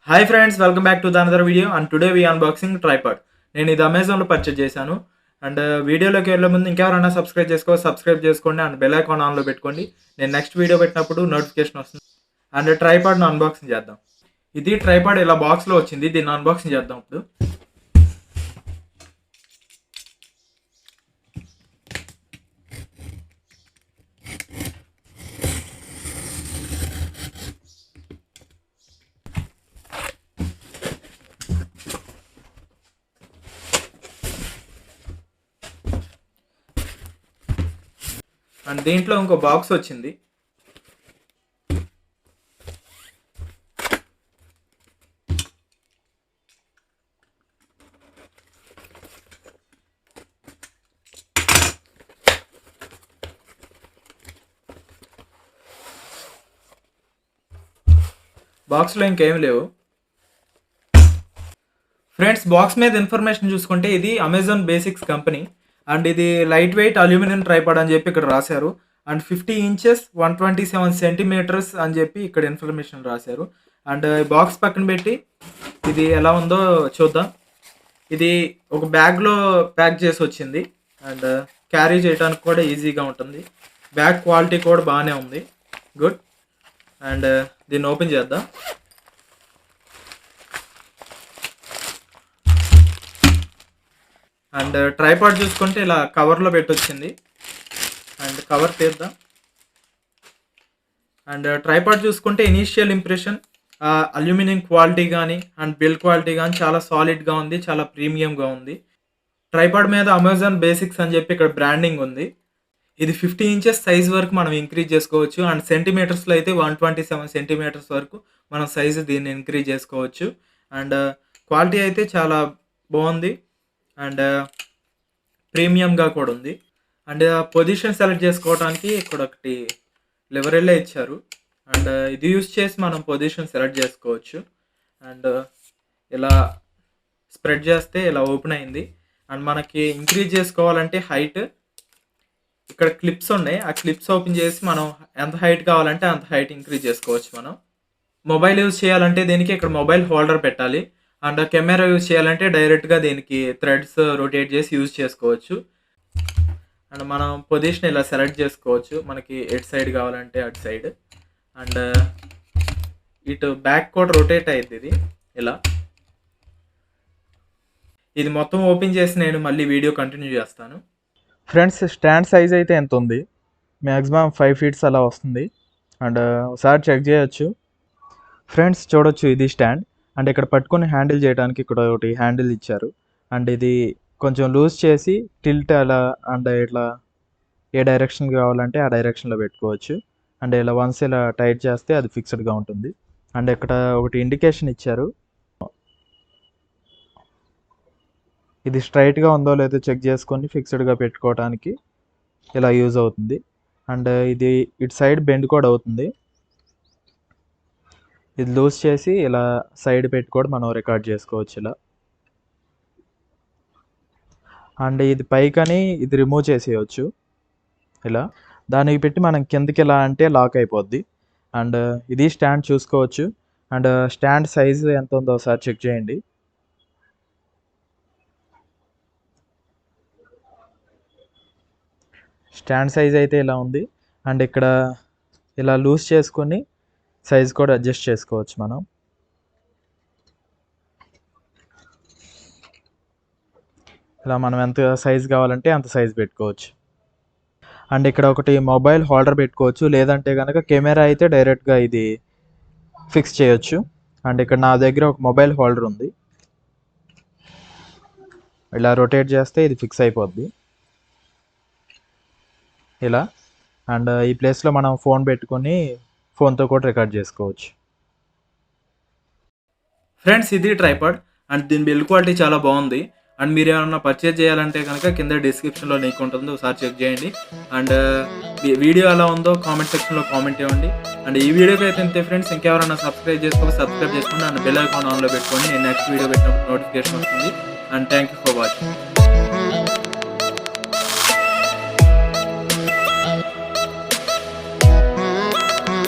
Hi friends, welcome back to the another video. And today we unboxing tripod. నేను ఇది అమెజాన్లో purchase చేశాను. And వీడియోలోకి వెళ్ళే ముందు ఇంకెవరైనా సబ్స్క్రైబ్ చేసుకోండి అండ్ బెల్ ఐకాన్ ఆన్లో పెట్టుకోండి. నేను నెక్స్ట్ వీడియో పెట్టినప్పుడు నోటిఫికేషన్ వస్తుంది. అండ్ ట్రైపాడ్ను అన్బాక్సింగ్ చేద్దాం. ఇది ట్రైపాడ్ ఇలా బాక్స్లో వచ్చింది. దీన్ని అన్బాక్సింగ్ చేద్దాం ఇప్పుడు. అండ్ దీంట్లో ఇంకో బాక్స్ వచ్చింది. బాక్స్లో ఇంకేం లేవు ఫ్రెండ్స్. బాక్స్ మీద ఇన్ఫర్మేషన్ చూసుకుంటే ఇది అమెజాన్ బేసిక్స్ కంపెనీ. అండ్ ఇది లైట్ వెయిట్ అల్యూమినియం ట్రైపాడ్ అని చెప్పి ఇక్కడ రాశారు. అండ్ 50 ఇంచెస్ 127 సెంటీమీటర్స్ అని చెప్పి ఇక్కడ ఇన్ఫర్మేషన్ రాశారు. అండ్ బాక్స్ పక్కన పెట్టి ఇది ఎలా ఉందో చూద్దాం. ఇది ఒక బ్యాగ్లో ప్యాక్ చేసి వచ్చింది. అండ్ క్యారీ చేయడానికి కూడా ఈజీగా ఉంటుంది. బ్యాగ్ క్వాలిటీ కూడా బాగానే ఉంది, గుడ్. అండ్ దీన్ని ఓపెన్ చేద్దాం. అండ్ ట్రైపాడ్ చూసుకుంటే ఇలా కవర్లో పెట్టొచ్చింది. అండ్ కవర్ తీద్దాం. అండ్ ట్రైపాడ్ చూసుకుంటే ఇనీషియల్ ఇంప్రెషన్ అల్యూమినియం క్వాలిటీ కానీ అండ్ బిల్డ్ క్వాలిటీ కానీ చాలా సాలిడ్గా ఉంది, చాలా ప్రీమియంగా ఉంది. ట్రైపాడ్ మీద అమెజాన్ బేసిక్స్ అని చెప్పి ఇక్కడ బ్రాండింగ్ ఉంది. ఇది 50 ఇంచెస్ సైజ్ వరకు మనం ఇంక్రీజ్ చేసుకోవచ్చు. అండ్ సెంటీమీటర్స్లో అయితే 127 సెంటీమీటర్స్ వరకు మనం సైజు దీన్ని ఇంక్రీజ్ చేసుకోవచ్చు. అండ్ క్వాలిటీ అయితే చాలా బాగుంది అండ్ ప్రీమియంగా కూడా ఉంది. అండ్ పొజిషన్ సెలెక్ట్ చేసుకోవడానికి ఇక్కడ ఒకటి లివరెల్లే ఇచ్చారు. అండ్ ఇది యూస్ చేసి మనం పొజిషన్ సెలెక్ట్ చేసుకోవచ్చు. అండ్ ఇలా స్ప్రెడ్ చేస్తే ఇలా ఓపెన్ అయింది. అండ్ మనకి ఇంక్రీజ్ చేసుకోవాలంటే హైట్ ఇక్కడ క్లిప్స్ ఉన్నాయి. ఆ క్లిప్స్ ఓపెన్ చేసి మనం ఎంత హైట్ కావాలంటే అంత హైట్ ఇంక్రీజ్ చేసుకోవచ్చు. మనం మొబైల్ యూజ్ చేయాలంటే దీనికి ఇక్కడ మొబైల్ హోల్డర్ పెట్టాలి. అండ్ కెమెరా యూజ్ చేయాలంటే డైరెక్ట్గా దీనికి థ్రెడ్స్ రొటేట్ చేసి యూజ్ చేసుకోవచ్చు. అండ్ మనం పొజిషన్ ఇలా సెలెక్ట్ చేసుకోవచ్చు, మనకి ఎటు సైడ్ కావాలంటే అటు సైడ్. అండ్ ఇటు బ్యాక్ కూడా రొటేట్ అయ్యింది ఇది ఇలా. ఇది మొత్తం ఓపెన్ చేసి నేను మళ్ళీ వీడియో కంటిన్యూ చేస్తాను. ఫ్రెండ్స్, స్టాండ్ సైజ్ అయితే ఎంత ఉంది, మ్యాక్సిమం 5 ఫీట్స్ అలా వస్తుంది. అండ్ ఒకసారి చెక్ చేయొచ్చు. ఫ్రెండ్స్ చూడొచ్చు, ఇది స్టాండ్. అండ్ ఇక్కడ పట్టుకొని హ్యాండిల్ చేయడానికి ఇక్కడ ఒకటి హ్యాండిల్ ఇచ్చారు. అండ్ ఇది కొంచెం లూజ్ చేసి టిల్ట్ అలా అండ్ ఇట్లా ఏ డైరెక్షన్ కావాలంటే ఆ డైరెక్షన్లో పెట్టుకోవచ్చు. అండ్ ఇలా వన్స్ ఇలా టైట్ చేస్తే అది ఫిక్స్డ్గా ఉంటుంది. అండ్ ఇక్కడ ఒకటి ఇండికేషన్ ఇచ్చారు. ఇది స్ట్రైట్గా ఉందో లేదో చెక్ చేసుకొని ఫిక్స్డ్గా పెట్టుకోవడానికి ఇలా యూజ్ అవుతుంది. అండ్ ఇది ఇటు సైడ్ బెండ్ కూడా అవుతుంది. ఇది లూజ్ చేసి ఇలా సైడ్ పెట్టి కూడా మనం రికార్డ్ చేసుకోవచ్చు ఇలా. అండ్ ఇది పైకని ఇది రిమూవ్ చేసేయచ్చు ఇలా. దానికి పెట్టి మనం కిందకి ఎలా అంటే లాక్ అయిపోద్ది. అండ్ ఇది స్టాండ్ చూసుకోవచ్చు. అండ్ స్టాండ్ సైజు ఎంత ఉందో ఒకసారి చెక్ చేయండి. స్టాండ్ సైజ్ అయితే ఇలా ఉంది. అండ్ ఇక్కడ ఇలా లూజ్ చేసుకొని సైజ్ కూడా అడ్జస్ట్ చేసుకోవచ్చు మనం. ఇలా మనం ఎంత సైజ్ కావాలంటే అంత సైజ్ పెట్టుకోవచ్చు. అండ్ ఇక్కడ ఒకటి మొబైల్ హోల్డర్ పెట్టుకోవచ్చు, లేదంటే కనుక కెమెరా అయితే డైరెక్ట్గా ఇది ఫిక్స్ చేయొచ్చు. అండ్ ఇక్కడ నా దగ్గర ఒక మొబైల్ హోల్డర్ ఉంది. ఇలా రొటేట్ చేస్తే ఇది ఫిక్స్ అయిపోద్ది ఇలా. అండ్ ఈ ప్లేస్లో మనం ఫోన్ పెట్టుకొని ఫోన్తో కూడా రికార్డ్ చేసుకోవచ్చు. ఫ్రెండ్స్, ఇది ట్రైపాడ్. అండ్ దీని బిల్డ్ క్వాలిటీ చాలా బాగుంది. అండ్ మీరు ఏమైనా పర్చేజ్ చేయాలంటే కనుక కింద డిస్క్రిప్షన్లో లింక్ ఉంటుంది, ఒకసారి చెక్ చేయండి. అండ్ వీడియో ఎలా ఉందో కామెంట్ సెక్షన్లో కామెంట్ ఇవ్వండి. అండ్ ఈ వీడియోకి అయితే అంతే ఫ్రెండ్స్. ఇంకెవరైనా సబ్స్క్రైబ్ చేసుకోండి అండ్ బెల్ ఐకాన్ ఆన్లో పెట్టుకోండి. నేను నెక్స్ట్ వీడియో పెట్టినప్పుడు నోటిఫికేషన్ వస్తుంది. And thank you for watching.